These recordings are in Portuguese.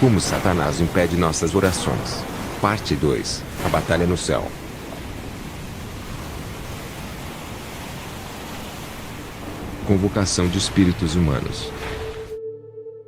Como Satanás impede nossas orações. Parte 2. A batalha no céu. Convocação de espíritos humanos.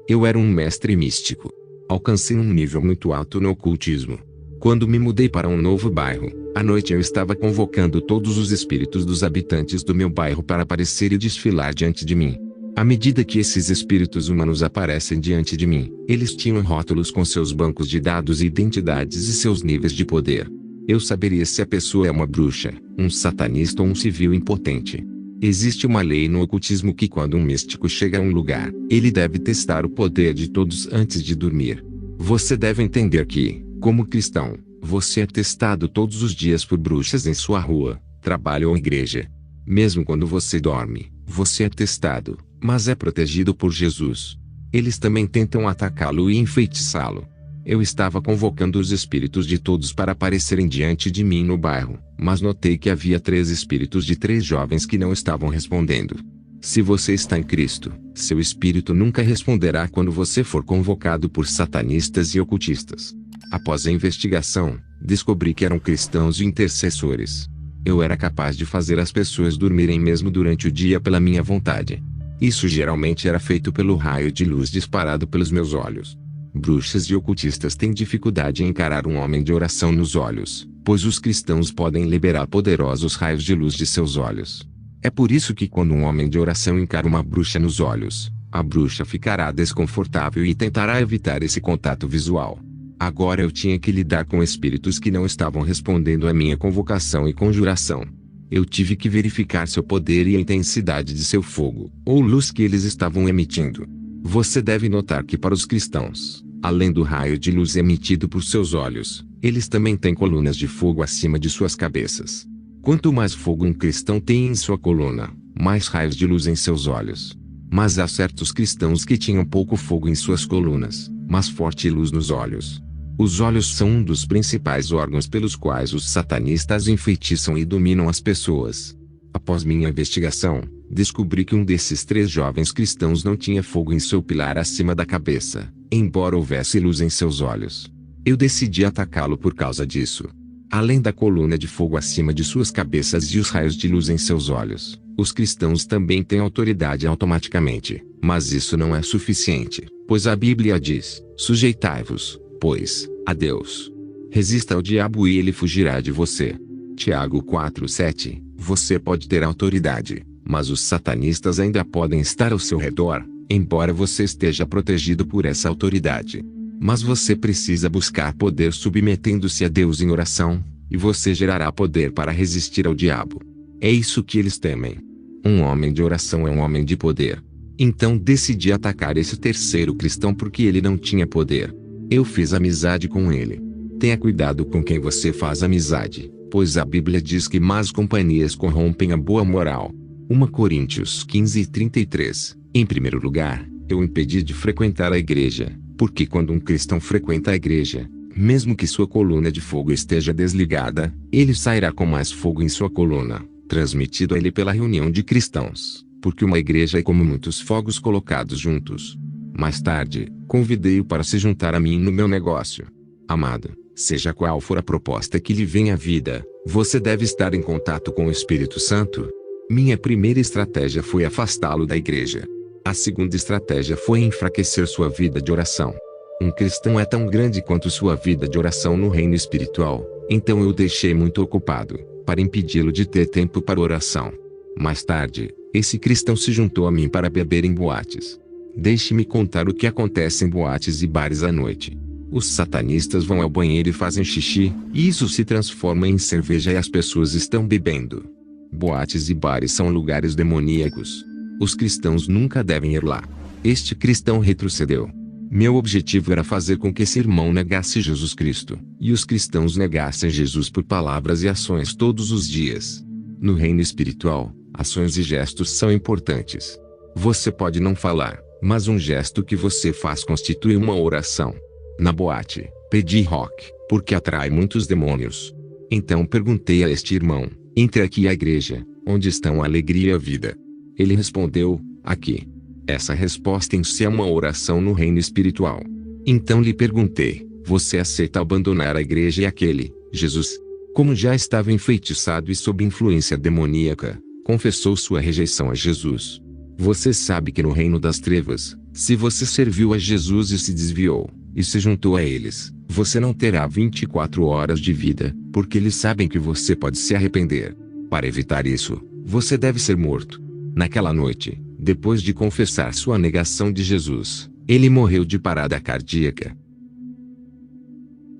Eu era um mestre místico. Alcancei um nível muito alto no ocultismo. Quando me mudei para um novo bairro, à noite eu estava convocando todos os espíritos dos habitantes do meu bairro para aparecer e desfilar diante de mim. À medida que esses espíritos humanos aparecem diante de mim, eles tinham rótulos com seus bancos de dados e identidades e seus níveis de poder. Eu saberia se a pessoa é uma bruxa, um satanista ou um civil impotente. Existe uma lei no ocultismo que quando um místico chega a um lugar, ele deve testar o poder de todos antes de dormir. Você deve entender que, como cristão, você é testado todos os dias por bruxas em sua rua, trabalho ou igreja. Mesmo quando você dorme, você é testado, mas é protegido por Jesus. Eles também tentam atacá-lo e enfeitiçá-lo. Eu estava convocando os espíritos de todos para aparecerem diante de mim no bairro, mas notei que havia 3 espíritos de 3 jovens que não estavam respondendo. Se você está em Cristo, seu espírito nunca responderá quando você for convocado por satanistas e ocultistas. Após a investigação, descobri que eram cristãos e intercessores. Eu era capaz de fazer as pessoas dormirem mesmo durante o dia pela minha vontade. Isso geralmente era feito pelo raio de luz disparado pelos meus olhos. Bruxas e ocultistas têm dificuldade em encarar um homem de oração nos olhos, pois os cristãos podem liberar poderosos raios de luz de seus olhos. É por isso que quando um homem de oração encara uma bruxa nos olhos, a bruxa ficará desconfortável e tentará evitar esse contato visual. Agora eu tinha que lidar com espíritos que não estavam respondendo à minha convocação e conjuração. Eu tive que verificar seu poder e a intensidade de seu fogo, ou luz que eles estavam emitindo. Você deve notar que para os cristãos, além do raio de luz emitido por seus olhos, eles também têm colunas de fogo acima de suas cabeças. Quanto mais fogo um cristão tem em sua coluna, mais raios de luz em seus olhos. Mas há certos cristãos que tinham pouco fogo em suas colunas, mas forte luz nos olhos. Os olhos são um dos principais órgãos pelos quais os satanistas enfeitiçam e dominam as pessoas. Após minha investigação, descobri que um desses 3 jovens cristãos não tinha fogo em seu pilar acima da cabeça, embora houvesse luz em seus olhos. Eu decidi atacá-lo por causa disso. Além da coluna de fogo acima de suas cabeças e os raios de luz em seus olhos, os cristãos também têm autoridade automaticamente, mas isso não é suficiente, pois a Bíblia diz: sujeitai-vos, pois, a Deus. Resista ao diabo e ele fugirá de você. Tiago 4:7. Você pode ter autoridade, mas os satanistas ainda podem estar ao seu redor, embora você esteja protegido por essa autoridade. Mas você precisa buscar poder submetendo-se a Deus em oração, e você gerará poder para resistir ao diabo. É isso que eles temem. Um homem de oração é um homem de poder. Então decidi atacar esse terceiro cristão porque ele não tinha poder. Eu fiz amizade com ele. Tenha cuidado com quem você faz amizade, pois a Bíblia diz que más companhias corrompem a boa moral. 1 Coríntios 15:33. Em primeiro lugar, eu o impedi de frequentar a igreja, porque quando um cristão frequenta a igreja, mesmo que sua coluna de fogo esteja desligada, ele sairá com mais fogo em sua coluna, transmitido a ele pela reunião de cristãos, porque uma igreja é como muitos fogos colocados juntos. Mais tarde, convidei-o para se juntar a mim no meu negócio. Amado, seja qual for a proposta que lhe venha à vida, você deve estar em contato com o Espírito Santo. Minha primeira estratégia foi afastá-lo da igreja. A segunda estratégia foi enfraquecer sua vida de oração. Um cristão é tão grande quanto sua vida de oração no reino espiritual, então eu o deixei muito ocupado, para impedi-lo de ter tempo para oração. Mais tarde, esse cristão se juntou a mim para beber em boates. Deixe-me contar o que acontece em boates e bares à noite. Os satanistas vão ao banheiro e fazem xixi, e isso se transforma em cerveja e as pessoas estão bebendo. Boates e bares são lugares demoníacos. Os cristãos nunca devem ir lá. Este cristão retrocedeu. Meu objetivo era fazer com que esse irmão negasse Jesus Cristo, e os cristãos negassem Jesus por palavras e ações todos os dias. No reino espiritual, ações e gestos são importantes. Você pode não falar, mas um gesto que você faz constitui uma oração. Na boate, pedi rock, porque atrai muitos demônios. Então perguntei a este irmão: entre aqui e a igreja, onde estão a alegria e a vida? Ele respondeu: aqui. Essa resposta em si é uma oração no reino espiritual. Então lhe perguntei: você aceita abandonar a igreja? E aquele, Jesus, como já estava enfeitiçado e sob influência demoníaca, confessou sua rejeição a Jesus. Você sabe que no reino das trevas, se você serviu a Jesus e se desviou, e se juntou a eles, você não terá 24 horas de vida, porque eles sabem que você pode se arrepender. Para evitar isso, você deve ser morto. Naquela noite, depois de confessar sua negação de Jesus, ele morreu de parada cardíaca.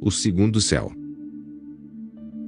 O segundo céu.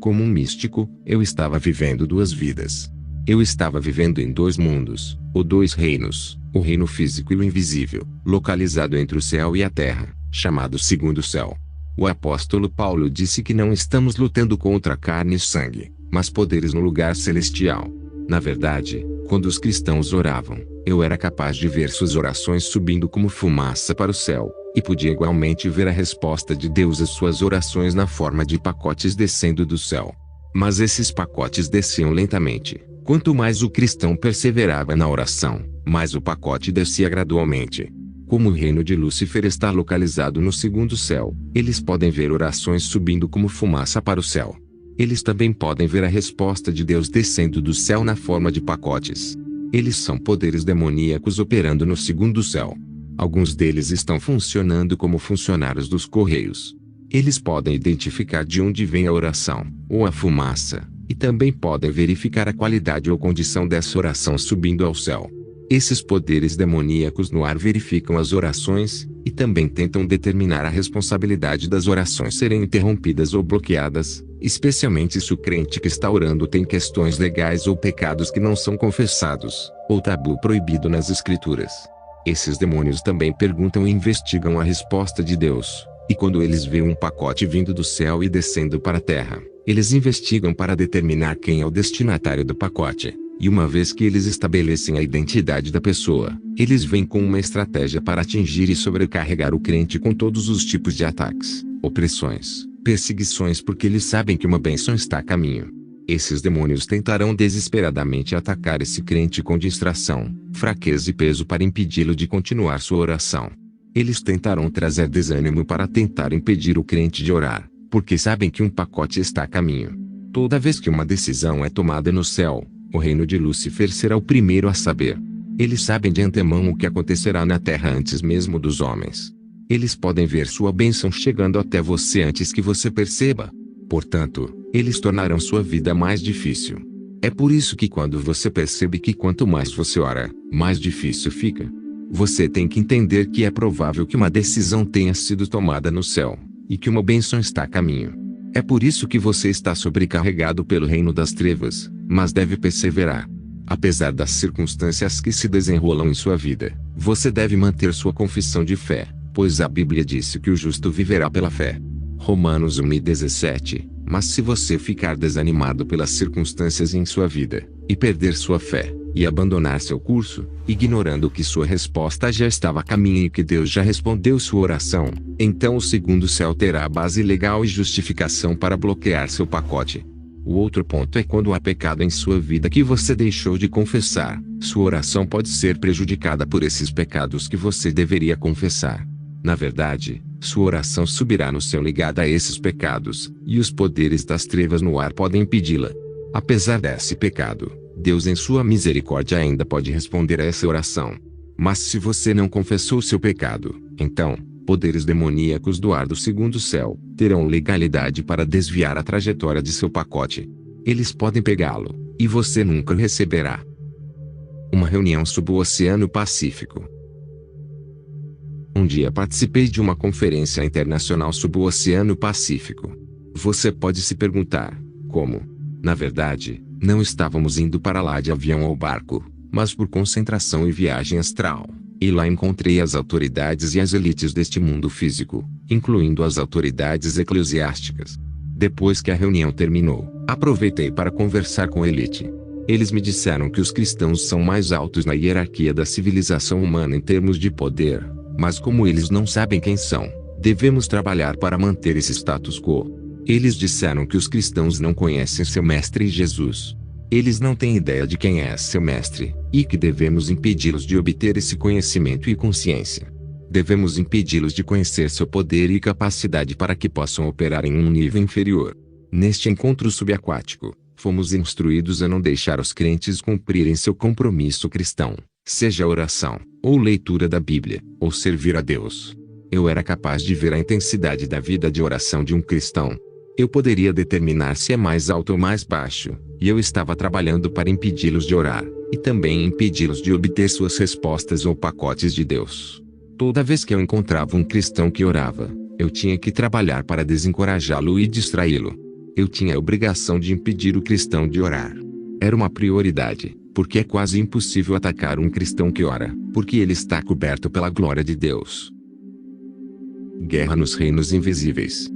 Como um místico, eu estava vivendo duas vidas. Eu estava vivendo em dois mundos, ou dois reinos, o reino físico e o invisível, localizado entre o céu e a terra, chamado segundo céu. O apóstolo Paulo disse que não estamos lutando contra carne e sangue, mas poderes no lugar celestial. Na verdade, quando os cristãos oravam, eu era capaz de ver suas orações subindo como fumaça para o céu, e podia igualmente ver a resposta de Deus às suas orações na forma de pacotes descendo do céu. Mas esses pacotes desciam lentamente. Quanto mais o cristão perseverava na oração, mais o pacote descia gradualmente. Como o reino de Lúcifer está localizado no segundo céu, eles podem ver orações subindo como fumaça para o céu. Eles também podem ver a resposta de Deus descendo do céu na forma de pacotes. Eles são poderes demoníacos operando no segundo céu. Alguns deles estão funcionando como funcionários dos correios. Eles podem identificar de onde vem a oração, ou a fumaça, e também podem verificar a qualidade ou condição dessa oração subindo ao céu. Esses poderes demoníacos no ar verificam as orações, e também tentam determinar a responsabilidade das orações serem interrompidas ou bloqueadas, especialmente se o crente que está orando tem questões legais ou pecados que não são confessados, ou tabu proibido nas Escrituras. Esses demônios também perguntam e investigam a resposta de Deus, e quando eles veem um pacote vindo do céu e descendo para a terra, eles investigam para determinar quem é o destinatário do pacote. E uma vez que eles estabelecem a identidade da pessoa, eles vêm com uma estratégia para atingir e sobrecarregar o crente com todos os tipos de ataques, opressões, perseguições, porque eles sabem que uma bênção está a caminho. Esses demônios tentarão desesperadamente atacar esse crente com distração, fraqueza e peso para impedi-lo de continuar sua oração. Eles tentarão trazer desânimo para tentar impedir o crente de orar, porque sabem que um pacote está a caminho. Toda vez que uma decisão é tomada no céu, o reino de Lúcifer será o primeiro a saber. Eles sabem de antemão o que acontecerá na terra antes mesmo dos homens. Eles podem ver sua bênção chegando até você antes que você perceba. Portanto, eles tornarão sua vida mais difícil. É por isso que quando você percebe que quanto mais você ora, mais difícil fica. Você tem que entender que é provável que uma decisão tenha sido tomada no céu, e que uma bênção está a caminho. É por isso que você está sobrecarregado pelo reino das trevas, mas deve perseverar. Apesar das circunstâncias que se desenrolam em sua vida, você deve manter sua confissão de fé, pois a Bíblia disse que o justo viverá pela fé. Romanos 1:17. Mas se você ficar desanimado pelas circunstâncias em sua vida, e perder sua fé, e abandonar seu curso, ignorando que sua resposta já estava a caminho e que Deus já respondeu sua oração, então o segundo céu terá a base legal e justificação para bloquear seu pacote. O outro ponto é quando há pecado em sua vida que você deixou de confessar, sua oração pode ser prejudicada por esses pecados que você deveria confessar. Na verdade, sua oração subirá no céu ligada a esses pecados, e os poderes das trevas no ar podem impedi-la. Apesar desse pecado, Deus em sua misericórdia ainda pode responder a essa oração. Mas se você não confessou seu pecado, então, poderes demoníacos do ar do segundo céu terão legalidade para desviar a trajetória de seu pacote. Eles podem pegá-lo, e você nunca receberá. Uma reunião sob o Oceano Pacífico. Um dia participei de uma conferência internacional sob o Oceano Pacífico. Você pode se perguntar, como? Na verdade, não estávamos indo para lá de avião ou barco, mas por concentração e viagem astral. E lá encontrei as autoridades e as elites deste mundo físico, incluindo as autoridades eclesiásticas. Depois que a reunião terminou, aproveitei para conversar com a elite. Eles me disseram que os cristãos são mais altos na hierarquia da civilização humana em termos de poder, mas como eles não sabem quem são, devemos trabalhar para manter esse status quo. Eles disseram que os cristãos não conhecem seu mestre Jesus. Eles não têm ideia de quem é seu mestre, e que devemos impedi-los de obter esse conhecimento e consciência. Devemos impedi-los de conhecer seu poder e capacidade para que possam operar em um nível inferior. Neste encontro subaquático, fomos instruídos a não deixar os crentes cumprirem seu compromisso cristão, seja oração, ou leitura da Bíblia, ou servir a Deus. Eu era capaz de ver a intensidade da vida de oração de um cristão. Eu poderia determinar se é mais alto ou mais baixo, e eu estava trabalhando para impedi-los de orar, e também impedi-los de obter suas respostas ou pacotes de Deus. Toda vez que eu encontrava um cristão que orava, eu tinha que trabalhar para desencorajá-lo e distraí-lo. Eu tinha a obrigação de impedir o cristão de orar. Era uma prioridade, porque é quase impossível atacar um cristão que ora, porque ele está coberto pela glória de Deus. Guerra nos reinos invisíveis.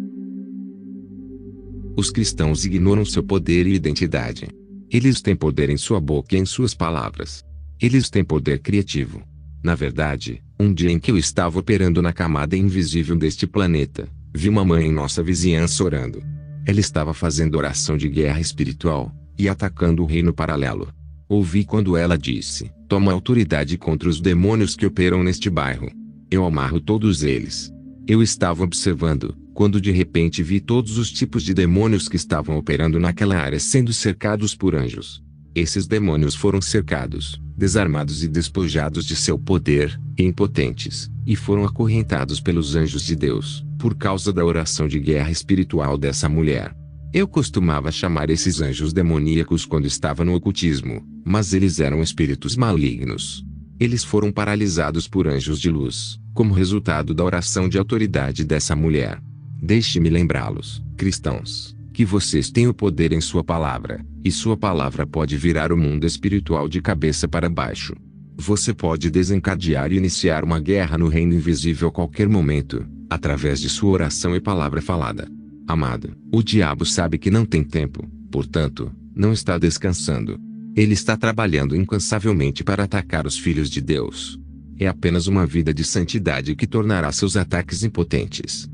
Os cristãos ignoram seu poder e identidade. Eles têm poder em sua boca e em suas palavras. Eles têm poder criativo. Na verdade, um dia em que eu estava operando na camada invisível deste planeta, vi uma mãe em nossa vizinhança orando. Ela estava fazendo oração de guerra espiritual, e atacando o reino paralelo. Ouvi quando ela disse: "Toma autoridade contra os demônios que operam neste bairro. Eu amarro todos eles." Eu estava observando, quando de repente vi todos os tipos de demônios que estavam operando naquela área sendo cercados por anjos. Esses demônios foram cercados, desarmados e despojados de seu poder, e impotentes, e foram acorrentados pelos anjos de Deus, por causa da oração de guerra espiritual dessa mulher. Eu costumava chamar esses anjos demoníacos quando estava no ocultismo, mas eles eram espíritos malignos. Eles foram paralisados por anjos de luz, como resultado da oração de autoridade dessa mulher. Deixe-me lembrá-los, cristãos, que vocês têm o poder em sua palavra, e sua palavra pode virar o mundo espiritual de cabeça para baixo. Você pode desencadear e iniciar uma guerra no reino invisível a qualquer momento, através de sua oração e palavra falada. Amado, o diabo sabe que não tem tempo, portanto, não está descansando. Ele está trabalhando incansavelmente para atacar os filhos de Deus. É apenas uma vida de santidade que tornará seus ataques impotentes.